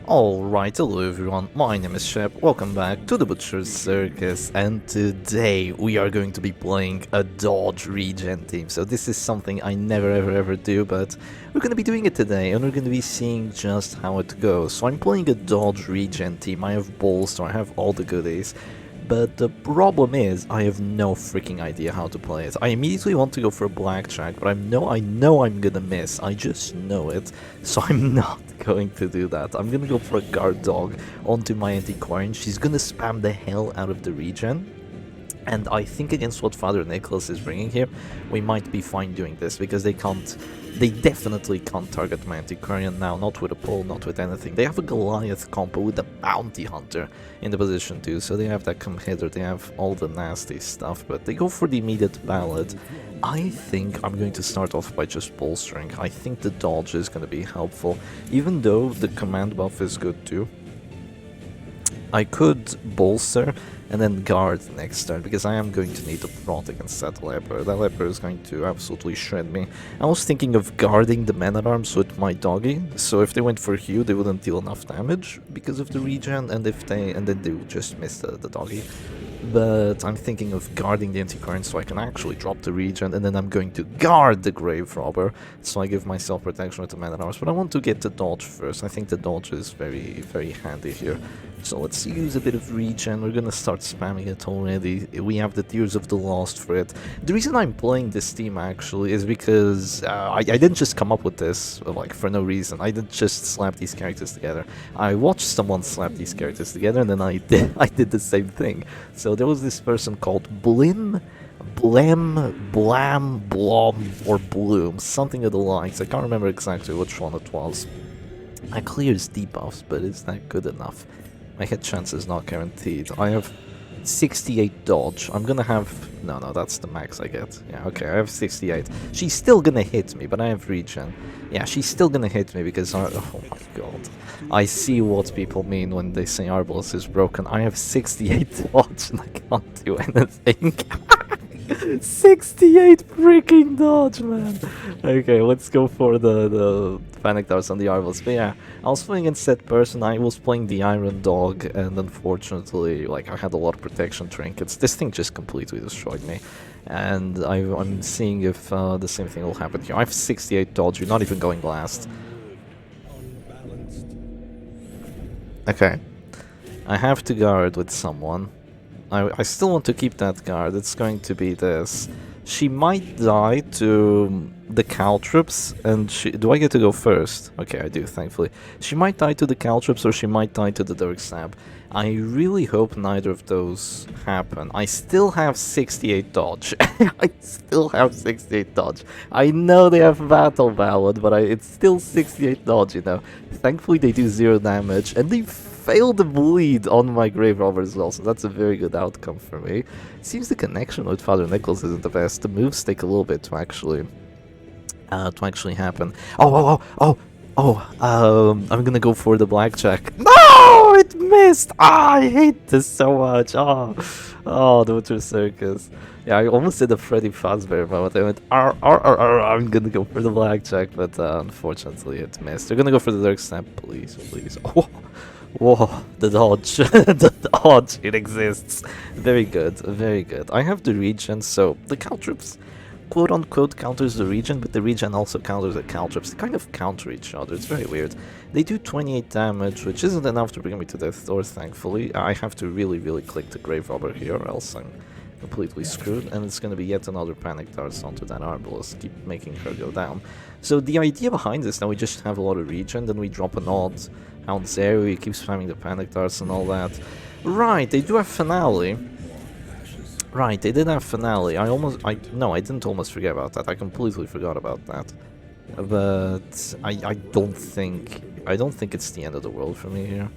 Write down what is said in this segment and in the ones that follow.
Alright, hello everyone, my name is Shep, welcome back to the Butcher's Circus, and today we are going to be playing a dodge regen team. So this is something I never ever do, but we're going to be doing it today, and we're going to be seeing just how it goes. So I'm playing a dodge regen team, I have balls, so I have all the goodies. But the problem is, I have no freaking idea how to play it. I immediately want to go for a blackjack, but I know I'm gonna miss. I just know it. So I'm not going to do that. I'm gonna go for a guard dog onto my antiquarian. She's gonna spam the hell out of the regen. And I think against what Father Nicholas is bringing here, we might be fine doing this, because they definitely can't target my Antiquarian now, not with a pole, not with anything. They have a Goliath combo with a Bounty Hunter in the position too, so they have that come hither, they have all the nasty stuff, but they go for the immediate ballad. I think I'm going to start off by just bolstering. I think the dodge is going to be helpful, even though the command buff is good too. I could bolster and then guard next turn, because I am going to need to prot against that leper. That leper is going to absolutely shred me. I was thinking of guarding the man-at-arms with my doggy, so if they went for Hugh, they wouldn't deal enough damage because of the regen, and then they would just miss the doggy. But I'm thinking of guarding the antiquarian so I can actually drop the regen, and then I'm going to guard the grave robber, so I give myself protection with the man-at-arms. But I want to get the dodge first. I think the dodge is very handy here. So let's use a bit of regen. We're gonna start spamming it already. We have the Tears of the Lost for it. The reason I'm playing this team actually is because I didn't just come up with this like for no reason. I didn't just slap these characters together. I watched someone slap these characters together, and then I did the same thing. So there was this person called Blim, Blam, Blom, or Bloom, something of the likes. I can't remember exactly which one it was. I clears debuffs, but is that good enough? My hit chance is not guaranteed. I have 68 dodge. I'm gonna have... No, that's the max I get. Yeah, okay, I have 68. She's still gonna hit me, but I have regen. Yeah, she's still gonna hit me because... Oh my god. I see what people mean when they say Arbalest is broken. I have 68 dodge and I can't do anything. 68 freaking dodge, man. Okay, let's go for the panic darts on the Arbalest. But yeah, I was playing against that person. I was playing the Iron Dog, and unfortunately, like, I had a lot of protection trinkets. This thing just completely destroyed me, and I'm seeing if the same thing will happen here. I have 68 dodge. You're not even going last. Okay, I have to guard with someone. I still want to keep that guard. It's going to be this. She might die to the caltrops, and do I get to go first? Okay, I do, thankfully. She might die to the caltrops, or she might die to the Dirk Stab. I really hope neither of those happen. I still have 68 dodge. I still have 68 dodge. I know they have Battle Ballad, but it's still 68 dodge, you know. Thankfully they do 0 damage, and they fail the bleed on my grave robber as well, so that's a very good outcome for me. Seems the connection with Father Nicholas isn't the best. The moves take a little bit to actually happen. I'm gonna go for the blackjack. No, it missed. I hate this so much. The Butcher Circus. Yeah, I almost did a Freddy Fazbear moment. I went, I'm gonna go for the blackjack, but unfortunately it missed. They're gonna go for the Dirk Snap, please. Whoa, the dodge. The dodge, it exists. Very good, very good. I have the regen, so the caltrops quote-unquote counters the regen, but the regen also counters the caltrops. They kind of counter each other. It's very weird. They do 28 damage, which isn't enough to bring me to death door, thankfully. I have to really click the grave robber here, or else I'm completely screwed, and it's going to be yet another panic darts onto that Arbalest, keep making her go down. So the idea behind this, now we just have a lot of regen, then we drop an odd Hound Zero, we keep spamming the panic darts and all that. Right, they do have Finale. Right, they did have Finale. I didn't almost forget about that. I completely forgot about that. But I don't think it's the end of the world for me here.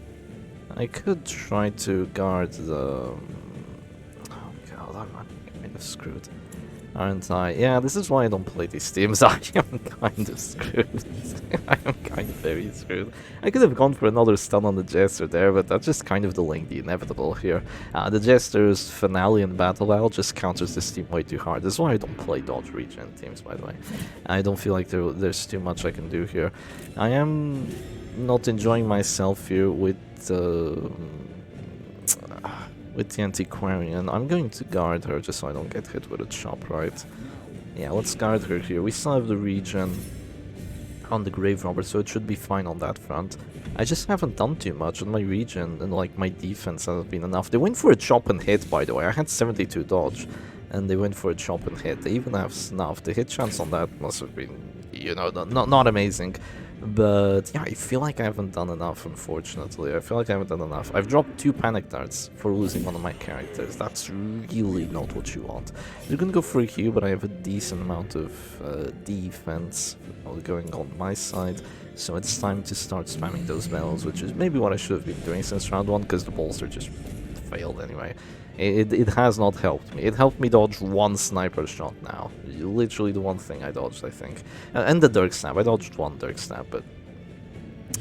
I could try to guard the... Oh god, I'm kind of screwed. Aren't I? Yeah, this is why I don't play these teams. I am kind of screwed. I am kind of very screwed. I could have gone for another stun on the Jester there, but that's just kind of delaying the inevitable here. The Jester's Finale and Battle Owl just counters this team way too hard. That's why I don't play dodge regen teams, by the way. I don't feel like there's too much I can do here. I am not enjoying myself here with the Antiquarian. I'm going to guard her just so I don't get hit with a chop, right? Yeah, let's guard her here. We still have the regen on the Grave Robber, so it should be fine on that front. I just haven't done too much, and my regen and like my defense hasn't been enough. They went for a chop and hit, by the way. I had 72 dodge, and they went for a chop and hit. They even have snuff. The hit chance on that must have been, you know, not amazing. But yeah, I feel like I haven't done enough, unfortunately. I feel like I haven't done enough. I've dropped 2 panic darts for losing one of my characters. That's really not what you want. They're gonna go for a Q, but I have a decent amount of defense going on my side. So it's time to start spamming those bells, which is maybe what I should have been doing since round 1, because the bolster just failed anyway. It has not helped me. It helped me dodge 1 sniper shot now. Literally the one thing I dodged, I think. And the Dirk Stab. I dodged 1 Dirk Stab, but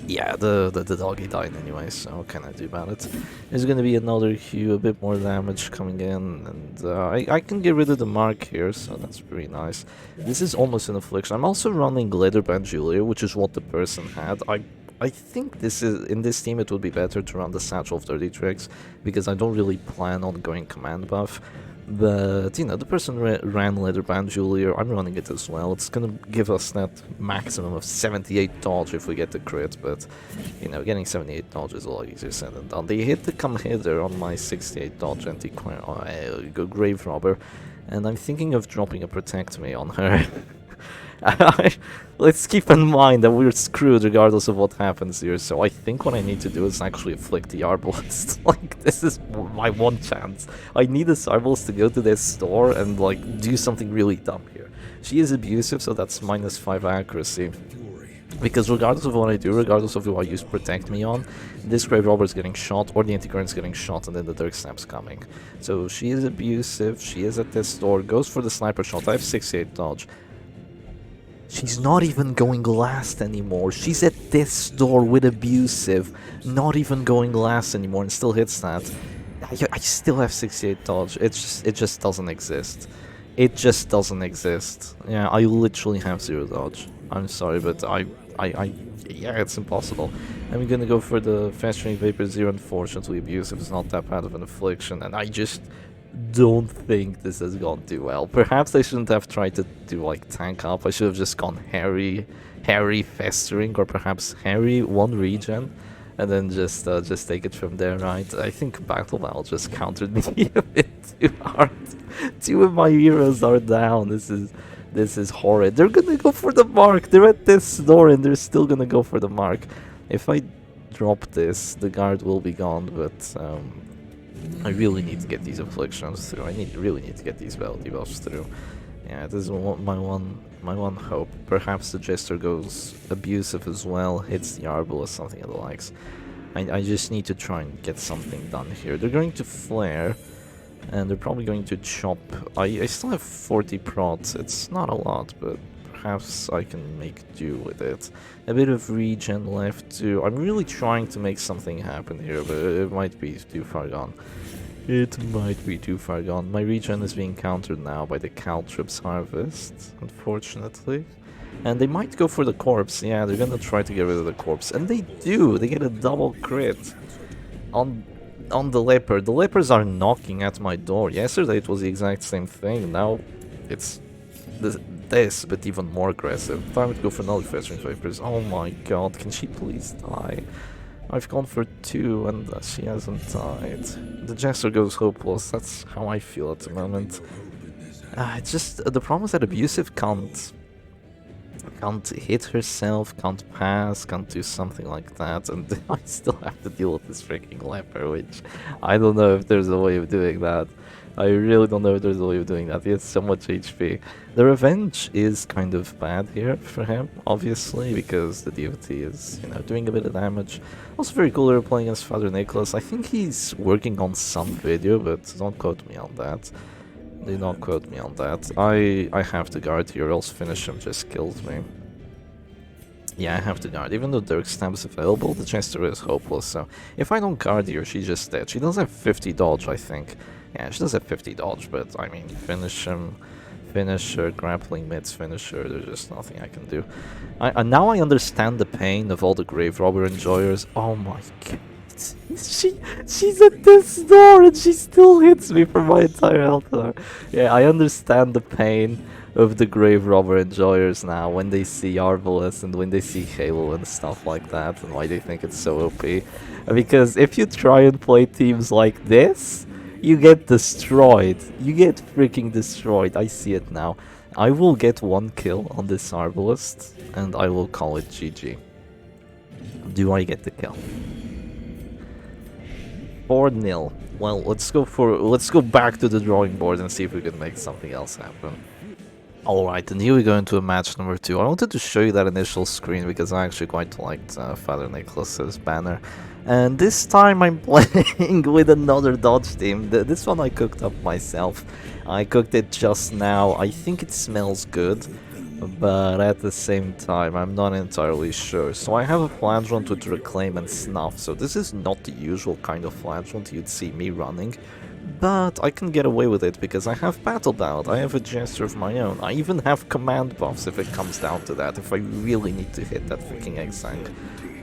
yeah, the doggy died anyway, so what can I do about it? There's gonna be another Q, a bit more damage coming in, and I can get rid of the mark here, so that's pretty nice. This is almost an affliction. I'm also running Leather Bandolier, which is what the person had. I think this is, in this team it would be better to run the Satchel of Dirty Tricks, because I don't really plan on going command buff. But, you know, the person ran Leather Bandolier, I'm running it as well. It's gonna give us that maximum of 78 dodge if we get the crit, but, you know, getting 78 dodge is a lot easier said than done. They hit the come hither on my 68 dodge Grave Robber, and I'm thinking of dropping a Protect Me on her. Let's keep in mind that we're screwed regardless of what happens here, so I think what I need to do is actually afflict the Arbalest. Like, this is my one chance. I need the Arbalest to go to this store and, like, do something really dumb here. She is abusive, so that's -5 accuracy. Because regardless of what I do, regardless of who I use Protect Me on, this Grave Robber is getting shot, or the Antiquarian is getting shot, and then the Dirk Snap's coming. So she is abusive, she is at this store, goes for the sniper shot. I have 68 dodge. She's not even going last anymore. She's at this store with abusive, not even going last anymore, and still hits that. I still have 68 dodge. It just doesn't exist. It just doesn't exist. Yeah, I literally have 0 dodge. I'm sorry, but yeah, it's impossible. I'm gonna go for the Festering Vapor 0. Unfortunately, abusive is not that bad of an affliction, and I just don't think this has gone too well. Perhaps I shouldn't have tried to do like tank up. I should have just gone Harry Festering, or perhaps Harry 1 regen, and then just take it from there, right? I think Battle Val just countered me a bit too hard. 2 of my heroes are down. This is horrid. They're gonna go for the mark. They're at this door and they're still gonna go for the mark. If I drop this, the guard will be gone, but I really need to get these afflictions through. I really need to get these debuffs through. Yeah, this is my one hope. Perhaps the Jester goes abusive as well, hits the Arbal or something of the likes. I just need to try and get something done here. They're going to flare, and they're probably going to chop. I still have 40 prods. It's not a lot, but perhaps I can make do with it. A bit of regen left too. I'm really trying to make something happen here, but it might be too far gone. It might be too far gone. My regen is being countered now by the Caltrips Harvest, unfortunately. And they might go for the corpse. Yeah, they're gonna try to get rid of the corpse. And they do! They get a double crit on the leopard. The leopards are knocking at my door. Yesterday it was the exact same thing. Now it's this, but even more aggressive. Time to go for another Festering Vapors. Oh my god, can she please die? I've gone for 2 and she hasn't died. The Jester goes hopeless. That's how I feel at the moment. It's just the problem is that abusive can't hit herself, can't pass, can't do something like that, and I still have to deal with this freaking leper, which I don't know if there's a way of doing that. I really don't know if there's a way of doing that. He has so much HP. The revenge is kind of bad here for him, obviously, because the DOT is, you know, doing a bit of damage. Also very cool they're playing against Father Nicholas. I think he's working on some video, but don't quote me on that. Do not quote me on that. I have to guard here, else finish him just kills me. Yeah, I have to guard. Even though Dirk Stab is available, the Jester is hopeless, so if I don't guard here, she's just dead. She does have 50 dodge, I think. Yeah, she does have 50 dodge, but I mean, finish him Finisher, grappling mids, finisher, there's just nothing I can do. Now I understand the pain of all the grave robber enjoyers. Oh my god. She's at this door and she still hits me for my entire health bar. Yeah, I understand the pain of the grave robber enjoyers now when they see Arbalest and when they see Halo and stuff like that, and why they think it's so OP. Because if you try and play teams like this, you get destroyed. You get freaking destroyed. I see it now. I will get 1 kill on this Arbalest and I will call it GG. Do I get the kill? 4-0. Well, let's go back to the drawing board and see if we can make something else happen. Alright, and here we go into a match number 2. I wanted to show you that initial screen because I actually quite liked Father Nicholas's banner. And this time I'm playing with another dodge team. This one I cooked up myself. I cooked it just now. I think it smells good, but at the same time I'm not entirely sure. So I have a flagrant with reclaim and snuff. So this is not the usual kind of flagrant you'd see me running. But I can get away with it because I have Battle Ballad, I have a gesture of my own, I even have command buffs if it comes down to that, if I really need to hit that freaking Exang.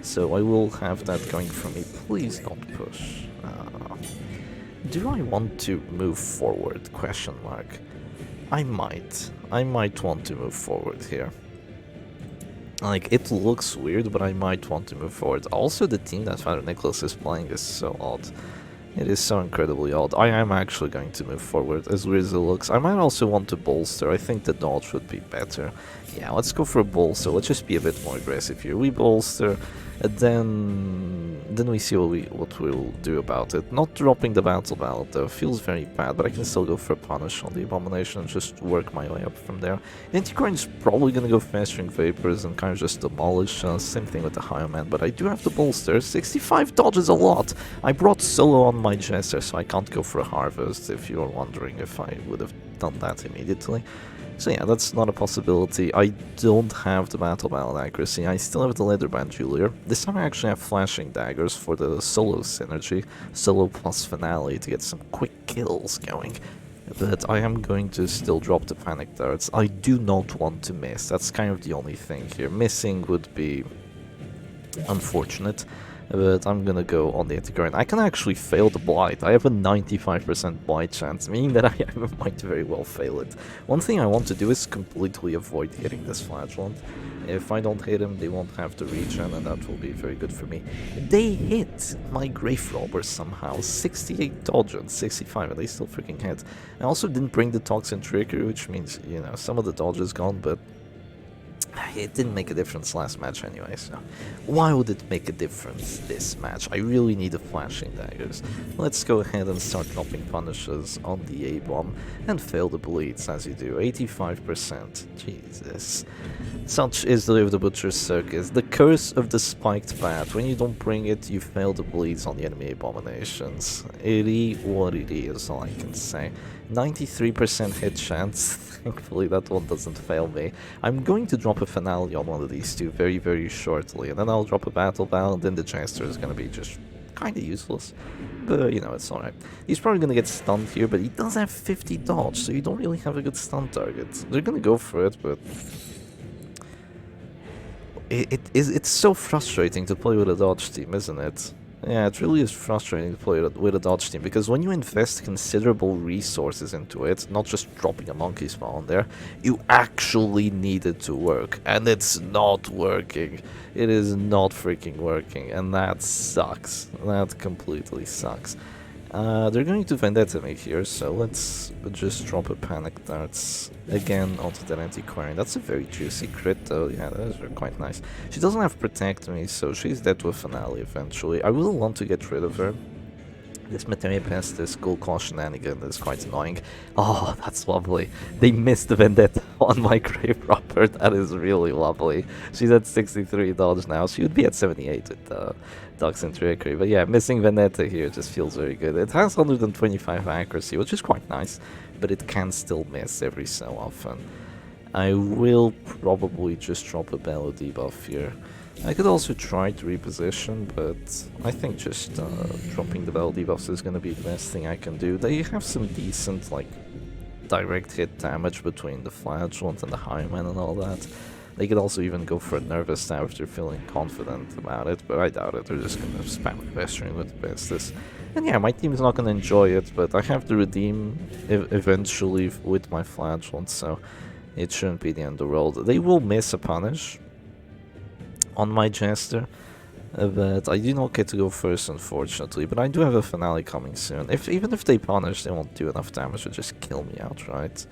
So I will have that going for me. Please don't push. Do I want to move forward? Question mark. I might want to move forward here. Like, it looks weird, but I might want to move forward. Also, the team that Father Nicholas is playing is so odd. It is so incredibly odd. I am actually going to move forward, as weird as it looks. I might also want to bolster. I think the dodge would be better. Yeah, let's go for a bolster. Let's just be a bit more aggressive here. We bolster, and then we see what we'll do about it. Not dropping the Battle Ballad though feels very bad, but I can still go for a punish on the Abomination and just work my way up from there. Anticorn is probably gonna go Festering Vapors and kind of just demolish us. Same thing with the Higher Man, but I do have the bolster. 65 dodge is a lot. I brought solo on my Jester, so I can't go for a Harvest, if you're wondering if I would have done that immediately. So yeah, that's not a possibility. I don't have the Battle Ballad accuracy. I still have the Leatherband Jeweler. This time I actually have Flashing Daggers for the solo synergy. Solo plus Finale to get some quick kills going. But I am going to still drop the Panic Darts. I do not want to miss. That's kind of the only thing here. Missing would be unfortunate. But I'm gonna go on the Antiquarian. I can actually fail the Blight. I have a 95% Blight chance, meaning that I might very well fail it. One thing I want to do is completely avoid hitting this Flagellant. If I don't hit him, they won't have to regen, and that will be very good for me. They hit my Grave Robber somehow. 68 dodge and 65, and they still freaking hit. I also didn't bring the Toxin Trickery, which means, you know, some of the dodge is gone, but it didn't make a difference last match anyway, so why would it make a difference this match? I really need the Flashing Daggers. Let's go ahead and start dropping punishes on the A-bomb and fail the bleeds as you do. 85%. Jesus. Such is the way of the Butcher's Circus. The curse of the Spiked Bat. When you don't bring it, you fail the bleeds on the enemy abominations. It is what it is, all I can say. 93% hit chance. Thankfully that one doesn't fail me. I'm going to drop a Finale on one of these two very, very shortly, and then I'll drop a Battle Ballad, and then the Jester is going to be just kind of useless. But, you know, it's alright. He's probably going to get stunned here, but he does have 50 dodge, so you don't really have a good stun target. They're going to go for it, but it's so frustrating to play with a dodge team, isn't it? Yeah, it really is frustrating to play with a dodge team, because when you invest considerable resources into it, not just dropping a monkey spawn there, you actually need it to work, and it's not working. It is not freaking working, and that sucks. That completely sucks. They're going to Vendetta me here, so let's just drop a Panic Darts again onto that Antiquarian. That's a very juicy crit though, yeah, those are quite nice. She doesn't have Protect me, so she's dead to a Finale eventually. I will want to get rid of her. This Materia Pest, this Gulcon shenanigan is quite annoying. Oh, that's lovely. They missed the Vendetta on my Grave Robber. That is really lovely. She's at 63 dodge now. She would be at 78 with Toxin Trickery. But yeah, missing Vendetta here just feels very good. It has 125 accuracy, which is quite nice, but it can still miss every so often. I will probably just drop a Bellow debuff here. I could also try to reposition, but I think just dropping the Bellow debuffs is going to be the best thing I can do. They have some decent, like, direct hit damage between the Flagellant and the Highman and all that. They could also even go for a Nervous Stab if they're feeling confident about it, but I doubt it. They're just gonna spam Pestering with Pestis. And yeah, my team's not gonna enjoy it, but I have to redeem eventually with my Flagellant, so it shouldn't be the end of the world. They will miss a punish on my Jester, but I do not get to go first, unfortunately. But I do have a finale coming soon. Even if they punish, they won't do enough damage to just kill me outright,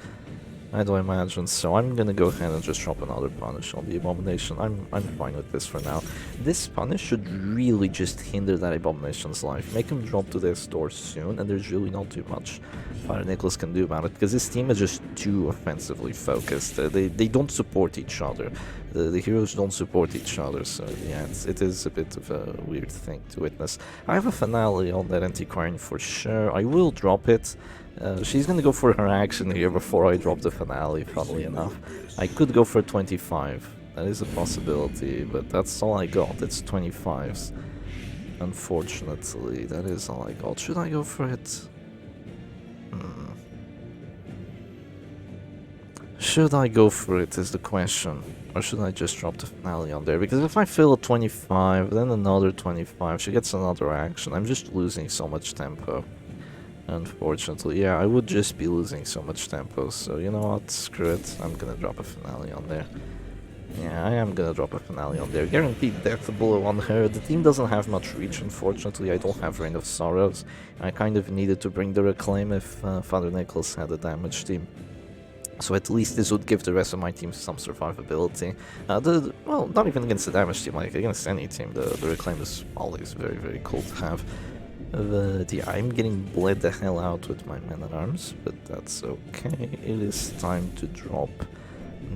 I do imagine. So I'm gonna go ahead and just drop another punish on the Abomination. I'm fine with this for now. This punish should really just hinder that Abomination's life, make him drop to their store soon, and there's really not too much Fire Nicholas can do about it, because his team is just too offensively focused. They don't support each other. The heroes don't support each other, so yeah, it is a bit of a weird thing to witness. I have a finale on that Antiquarian for sure. I will drop it. She's gonna go for her action here before I drop the finale, funnily enough. I could go for 25. That is a possibility, but that's all I got. It's 25s. Unfortunately, that is all I got. Should I go for it? Should I go for it is the question, or should I just drop the finale on there? Because if I fill a 25, then another 25, she gets another action, I'm just losing so much tempo. Unfortunately, yeah, I would just be losing so much tempo, so you know what, screw it, I'm gonna drop a finale on there. Yeah, I am gonna drop a finale on there. Guaranteed death blow on her. The team doesn't have much reach, unfortunately. I don't have Reign of Sorrows. I kind of needed to bring the Reclaim if Father Nicholas had a damage team. So at least this would give the rest of my team some survivability. Well, not even against the damage team, like against any team, the Reclaim is always very, very cool to have. But yeah, I'm getting bled the hell out with my Man-at-Arms, but that's okay. It is time to drop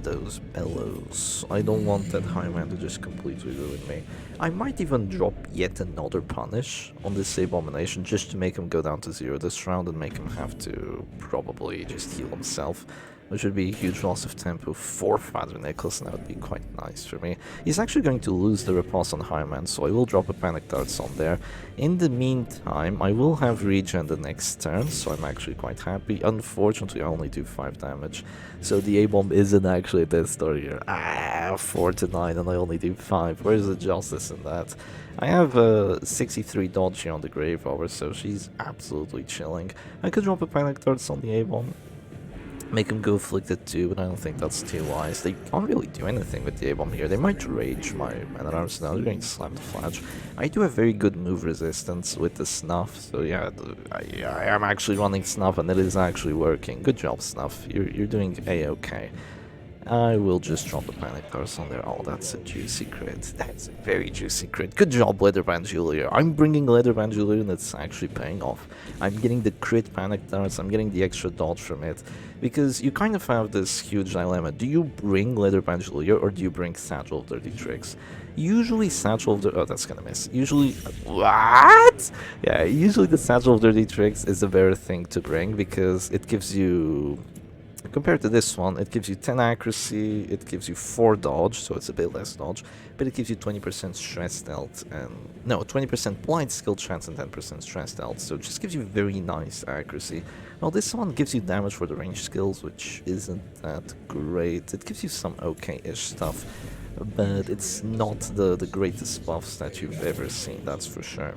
those bellows. I don't want that Highman to just completely ruin me. I might even drop yet another punish on this Abomination just to make him go down to 0 this round and make him have to probably just heal himself, which would be a huge loss of tempo for Father Nicholas, and that would be quite nice for me. He's actually going to lose the Repulse on Highman, so I will drop a Panic Darts on there. In the meantime, I will have regen the next turn, so I'm actually quite happy. Unfortunately, I only do 5 damage, so the A-Bomb isn't actually a death star here. 4 to 9, and I only do 5. Where's the justice in that? I have 63 dodge here on the Grave Robber, so she's absolutely chilling. I could drop a Panic Darts on the A-Bomb, make him go Afflicted too, but I don't think that's too wise. They can't really do anything with the A-Bomb here. They might rage my Man-at-Arms now. They're going to slam the Flash. I do have very good move resistance with the Snuff, so yeah, I am actually running Snuff and it is actually working. Good job, Snuff. You're doing A-okay. I will just drop the Panic Darts on there. Oh, that's a juicy crit. That's a very juicy crit. Good job, Leatherband Julier. I'm bringing Leatherband Julier and it's actually paying off. I'm getting the crit Panic Darts, I'm getting the extra dodge from it. Because you kind of have this huge dilemma. Do you bring Leatherband Julier or do you bring Satchel of Dirty Tricks? Usually Satchel of oh, that's gonna miss. Usually, what? Yeah, usually the Satchel of Dirty Tricks is a better thing to bring because it gives you, compared to this one, it gives you 10 accuracy, it gives you 4 dodge, so it's a bit less dodge, but it gives you 20% stress stealth, and no, 20% blind skill chance and 10% stress stealth, so it just gives you very nice accuracy. Well, this one gives you damage for the range skills, which isn't that great. It gives you some okay-ish stuff, but it's not the greatest buffs that you've ever seen, that's for sure.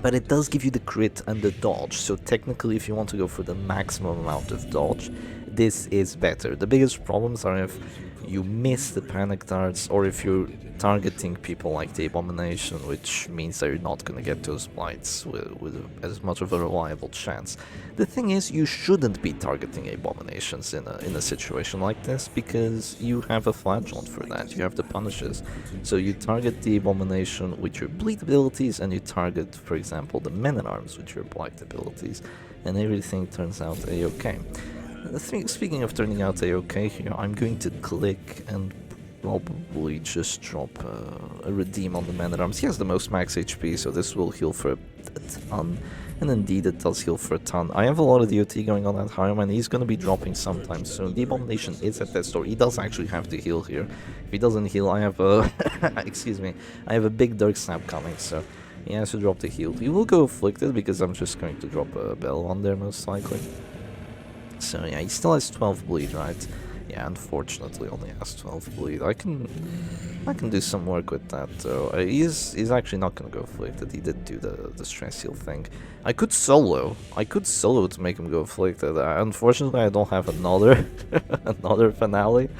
But it does give you the crit and the dodge, so technically if you want to go for the maximum amount of dodge, this is better. The biggest problems are if you miss the Panic Darts or if you're targeting people like the Abomination, which means that you're not going to get those blights with as much of a reliable chance. The thing is, you shouldn't be targeting Abominations in a situation like this, because you have a Flagellant for that, you have the punishes. So you target the Abomination with your bleed abilities, and you target, for example, the Men-at-Arms with your blight abilities, and everything turns out a-okay. Speaking of turning out a-okay here, I'm going to click and probably just drop a redeem on the Man-at-Arms. He has the most max HP, so this will heal for a ton, and indeed it does heal for a ton. I have a lot of DOT going on at Highman, he's going to be dropping sometime soon. The Abomination is at that store, he does actually have to heal here. If he doesn't heal, I have a excuse me, I have a big Dark Snap coming, so he has to drop the heal. He will go Afflicted because I'm just going to drop a Bell on there most likely. So yeah, he still has 12 bleed, right? Yeah, unfortunately only has 12 bleed. I can do some work with that though. He's actually not gonna go afflicted. He did do the stress heal thing. I could solo to make him go afflicted. Unfortunately I don't have another another finale,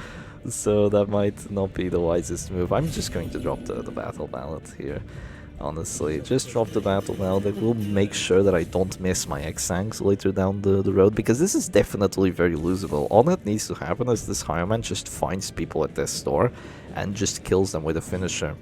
so that might not be the wisest move. I'm just going to drop the battle ballad here. Honestly, just drop the battle now. That will make sure that I don't miss my X-Sangs later down the road, because this is definitely very losable. All that needs to happen is this Hireman just finds people at this store and just kills them with a finisher.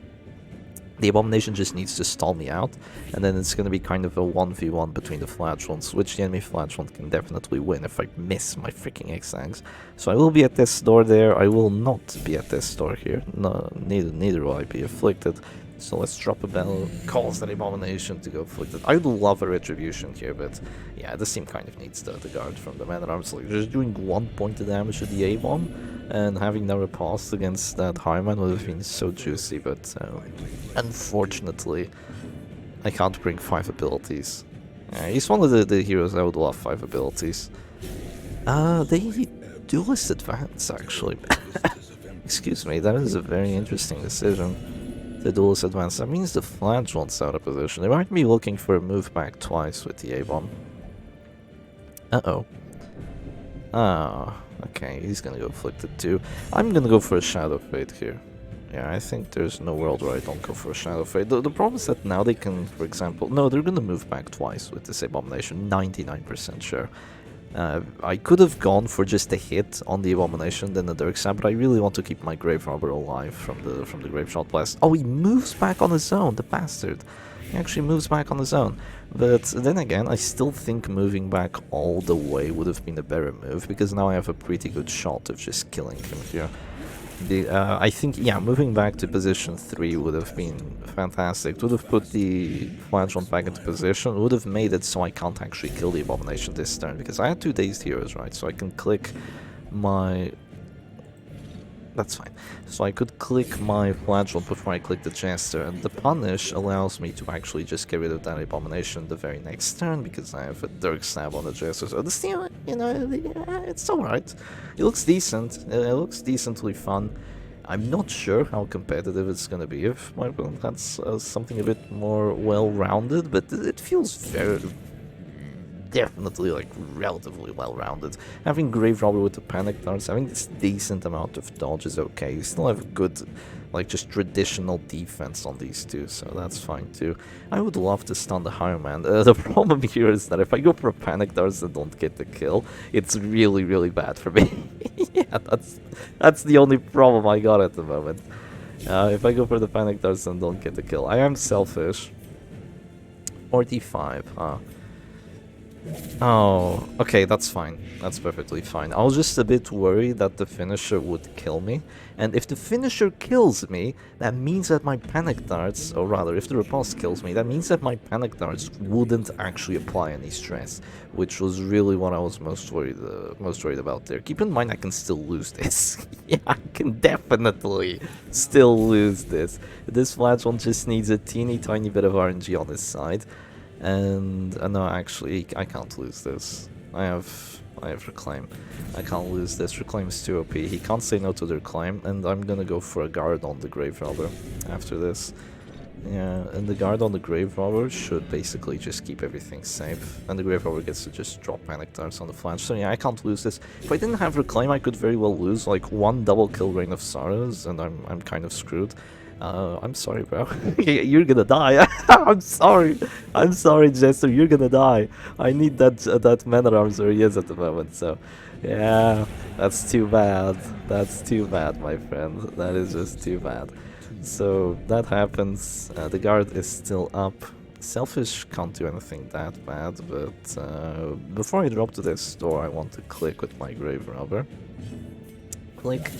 The Abomination just needs to stall me out, and then it's going to be kind of a 1v1 between the Flatulence, which the enemy Flatulence can definitely win if I miss my freaking X-Sangs. So I will be at this store there. I will not be at this store here. No, neither will I be afflicted. So let's drop a bell, cause that Abomination to go afflicted. I would love a Retribution here, but yeah, this team kind of needs the guard from the Man-at-Arms. Like, just doing 1 point of damage to the A-bomb, and having no riposte against that Highman would have been so juicy, but unfortunately, I can't bring 5 abilities. He's one of the heroes I would love 5 abilities. They duelist advance, actually. Excuse me, that is a very interesting decision. The duelist advance. That means the Flagellant's out of position. They might be looking for a move back twice with the A-bomb. Uh-oh. Ah, okay, he's gonna go afflicted too. I'm gonna go for a Shadow Fade here. Yeah, I think there's no world where I don't go for a Shadow Fade. The problem is that now they can, for example... No, they're gonna move back twice with this Abomination, 99% sure. I could have gone for just a hit on the Abomination, then the Dirk Stab, but I really want to keep my Grave Robber alive from the Grave Shot Blast. Oh, he moves back on his own, the bastard. He actually moves back on his own. But then again, I still think moving back all the way would have been a better move, because now I have a pretty good shot of just killing him here. I think, yeah, moving back to position 3 would have been fantastic. Would have put the Flagellant back into position, would have made it so I can't actually kill the Abomination this turn, because I had 2 dazed heroes, right? So I can click my... That's fine. So I could click my Flagellant before I click the Jester, and the Punish allows me to actually just get rid of that Abomination the very next turn, because I have a Dirk Stab on the Jester. So this team, you know, it's alright. It looks decent. It looks decently fun. I'm not sure how competitive it's gonna be if my opponent has something a bit more well-rounded, but it feels very... definitely like relatively well-rounded. Having Grave Robber with the Panic Darts, having this decent amount of dodge is okay. You still have good, like, just traditional defense on these two, so that's fine too. I would love to stun the Hireman. The problem here is that if I go for Panic Darts and don't get the kill, it's really, really bad for me. Yeah, that's the only problem I got at the moment. If I go for the Panic Darts and don't get the kill. I am selfish. 45, huh? Oh, okay, that's fine. That's perfectly fine. I was just a bit worried that the finisher would kill me. And if the finisher kills me, that means that my Panic Darts, or rather, if the riposte kills me, that means that my Panic Darts wouldn't actually apply any stress, which was really what I was most worried about there. Keep in mind I can still lose this. Yeah, I can definitely still lose this. This Flagellant just needs a teeny tiny bit of RNG on his side. And no, actually, I can't lose this. I have Reclaim. I can't lose this. Reclaim is too OP. He can't say no to the Reclaim, and I'm gonna go for a guard on the Grave Robber after this. Yeah, and the guard on the Grave Robber should basically just keep everything safe, and the Grave Robber gets to just drop Panic Darts on the flange. So yeah, I can't lose this. If I didn't have Reclaim, I could very well lose like 1 double kill Reign of Sorrows, and I'm kind of screwed. I'm sorry, bro. You're gonna die. I'm sorry, Jester. You're gonna die. I need that Man-at-Arms where he is at the moment. So, yeah, that's too bad. That's too bad, my friend. That is just too bad. So that happens. The guard is still up. Selfish can't do anything that bad, but before I drop to this door, I want to click with my Grave Robber. Click.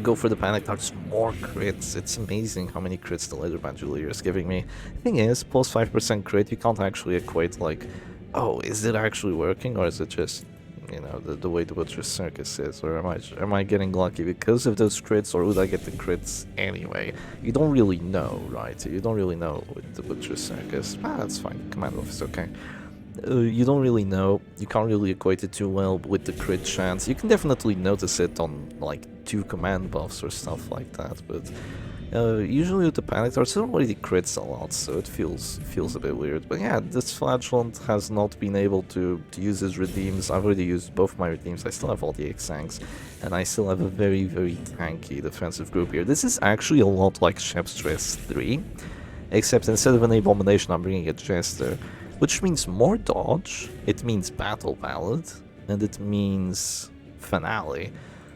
Go for the Panic Darts, more crits. It's amazing how many crits the Leather Bandolier is giving me. Thing is, plus 5% crit, you can't actually equate like, oh, is it actually working, or is it just, you know, the way the Butcher's Circus is, or am I getting lucky because of those crits, or would I get the crits anyway? You don't really know, right? You don't really know with the Butcher's Circus. Ah, that's fine. Command Office, okay. You don't really know. You can't really equate it too well with the crit chance. You can definitely notice it on like 2 command buffs or stuff like that, but usually with the panic darts, it already crits a lot, so it feels a bit weird. But yeah, this flagellant has not been able to use his redeems. I've already used both my redeems. I still have all the X-Sangs, and I still have a very, very tanky defensive group here. This is actually a lot like Chef's Dress 3, except instead of an Abomination, I'm bringing a Jester, which means more dodge, it means Battle Ballad, and it means Finale.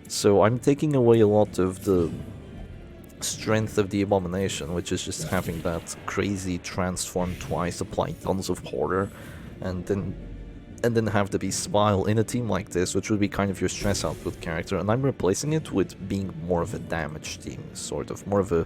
So I'm taking away a lot of the strength of the Abomination, which is just having that crazy transform twice, apply tons of horror, and then have the Beast Smile in a team like this, which would be kind of your stress output character, and I'm replacing it with being more of a damage team, sort of, more of a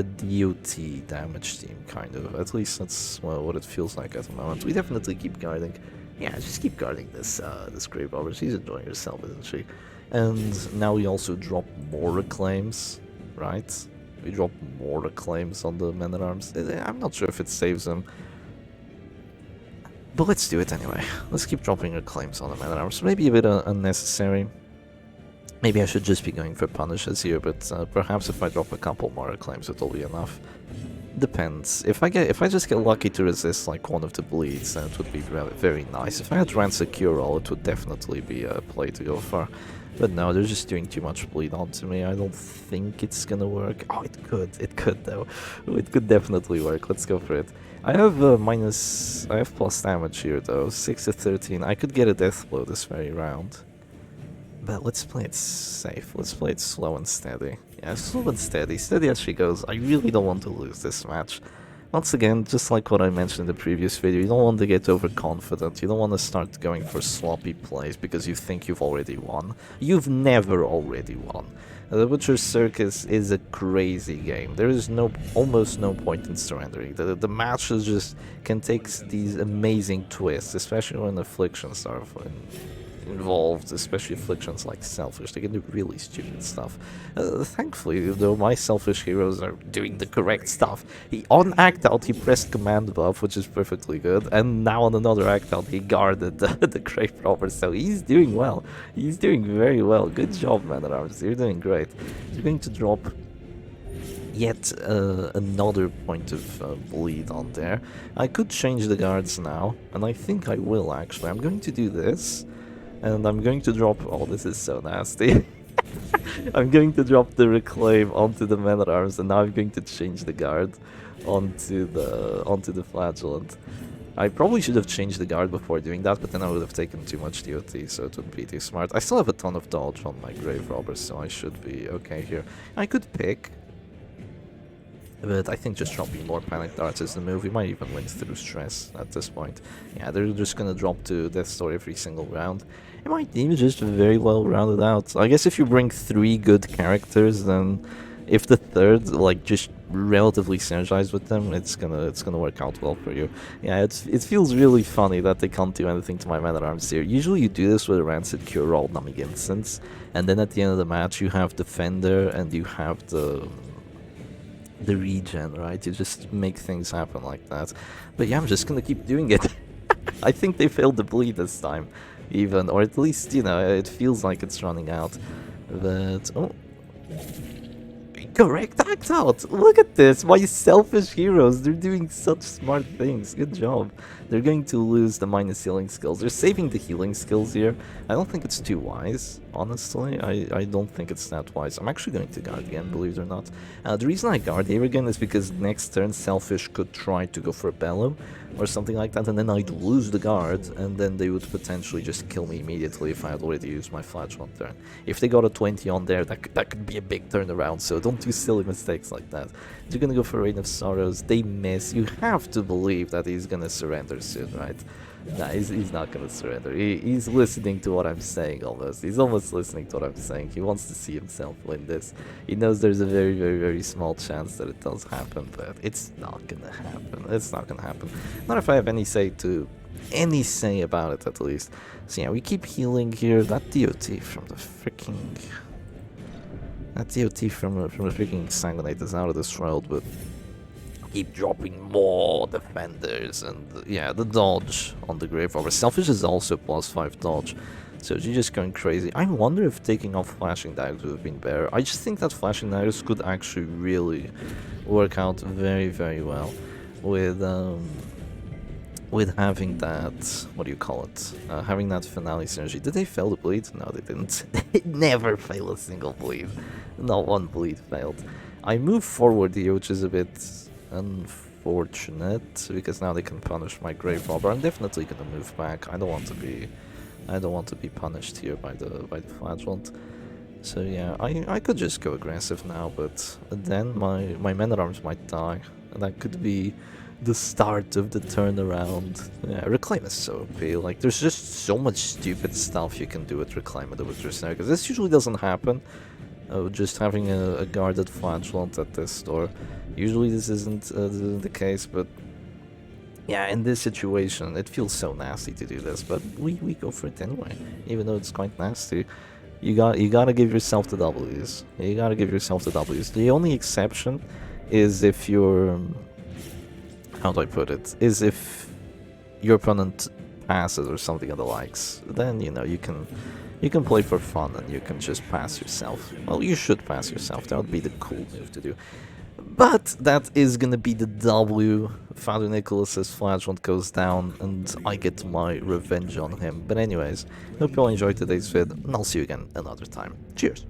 DOT damage team, kind of. At least that's, well, what it feels like at the moment. We definitely keep guarding. Yeah, just keep guarding this this Grave Robber. She's enjoying herself, isn't she? And now we also drop more reclaims, right? We drop more reclaims on the Men-at-Arms. I'm not sure if it saves them, but let's do it anyway. Let's keep dropping reclaims on the Men-at-Arms. Maybe a bit unnecessary. Maybe I should just be going for punishes here, but perhaps if I drop a couple more reclaims, it'll be enough. Depends. If I just get lucky to resist like one of the bleeds, then it would be very nice. If I had Rancid Cure-All, it would definitely be a play to go for. But no, they're just doing too much bleed onto me. I don't think it's gonna work. Oh, it could though. It could definitely work. Let's go for it. I have I have plus damage here though, 6 to 13. I could get a death blow this very round. But let's play it safe. Let's play it slow and steady. Yeah, slow and steady. Steady as she goes. I really don't want to lose this match. Once again, just like what I mentioned in the previous video, you don't want to get overconfident. You don't want to start going for sloppy plays because you think you've already won. You've never already won. The Butcher's Circus is a crazy game. There is almost no point in surrendering. The matches just can take these amazing twists, especially when afflictions are involved, especially afflictions like Selfish. They can do really stupid stuff. Thankfully, though, my Selfish heroes are doing the correct stuff. On Act Out, he pressed Command Buff, which is perfectly good, and now on another Act Out, he guarded the Grave Robber, so he's doing well. He's doing very well. Good job, Men-at-Arms. You're doing great. You're going to drop yet another point of bleed on there. I could change the guards now, and I think I will, actually. I'm going to do this. And I'm going to drop... Oh, this is so nasty. I'm going to drop the Reclaim onto the Men-at-Arms, and now I'm going to change the guard onto the Flagellant. I probably should have changed the guard before doing that, but then I would have taken too much DOT, so it wouldn't be too smart. I still have a ton of dodge on my Grave Robber, so I should be okay here. I could pick, but I think just dropping more Panic Darts is the move. We might even win through stress at this point. Yeah, they're just gonna drop to Death Story every single round. And my team is just very well rounded out. I guess if you bring 3 good characters, then if the third, like, just relatively synergized with them, it's gonna work out well for you. Yeah, it feels really funny that they can't do anything to my Men-at-Arms here. Usually you do this with a Rancid Cure-All Numbing Instance, and then at the end of the match you have Defender and you have the regen, right? You just make things happen like that. But yeah, I'm just gonna keep doing it. I think they failed the bleed this time, even, or at least, you know, it feels like it's running out. But, oh, correct Act Out! Look at this, my Selfish heroes, they're doing such smart things. Good job. They're going to lose the minus healing skills. They're saving the healing skills here. I don't think it's too wise, honestly. I don't think it's that wise. I'm actually going to guard again, believe it or not. The reason I guard here again is because next turn Selfish could try to go for a Bellow or something like that, and then I'd lose the guard, and then they would potentially just kill me immediately if I had already used my Flagellant turn. If they got a 20 on there, that could be a big turnaround, so don't do silly mistakes like that. They're gonna go for Reign of Sorrows, they miss. You have to believe that he's gonna surrender soon, right? Nah, he's not gonna surrender. He's listening to what I'm saying almost. He's almost listening to what I'm saying. He wants to see himself win this. He knows there's a very, very, very small chance that it does happen, but it's not gonna happen. It's not gonna happen. Not if I have any say about it, at least. So yeah, we keep healing here. That DOT from the freaking... That DOT from the freaking Sanguinate is out of this world, but keep dropping more defenders, and yeah, the dodge on the Grave Robber. Selfish is also +5 dodge, so she's just going crazy. I wonder if taking off Flashing Daggers would have been better. I just think that Flashing Daggers could actually really work out very, very well with having that, what do you call it, having that finale synergy. Did they fail the bleed? No, they didn't. They never fail a single bleed. Not one bleed failed. I move forward here, which is a bit unfortunate, because now they can punish my Grave Robber. I'm definitely gonna move back. I don't want to be punished here by the Flagellant. So yeah, I could just go aggressive now, but then my men-at-arms might die, and that could be the start of the turnaround. Yeah, Reclaim is so OP. Like, there's just so much stupid stuff you can do with Reclaim with the Witcher, because this usually doesn't happen. Just having a guarded Flagellant at this store. Usually this isn't the case, but yeah, in this situation, it feels so nasty to do this, but we go for it anyway, even though it's quite nasty. You gotta give yourself the W's. You gotta give yourself the W's. The only exception is if you're, how do I put it? Is if your opponent passes or something of the likes. Then you know you can play for fun and you can just pass yourself. Well, you should pass yourself. That would be the cool move to do. But that is gonna be the W. Father Nicholas's Flagellant goes down and I get my revenge on him. But anyways, hope you all enjoyed today's vid, and I'll see you again another time. Cheers!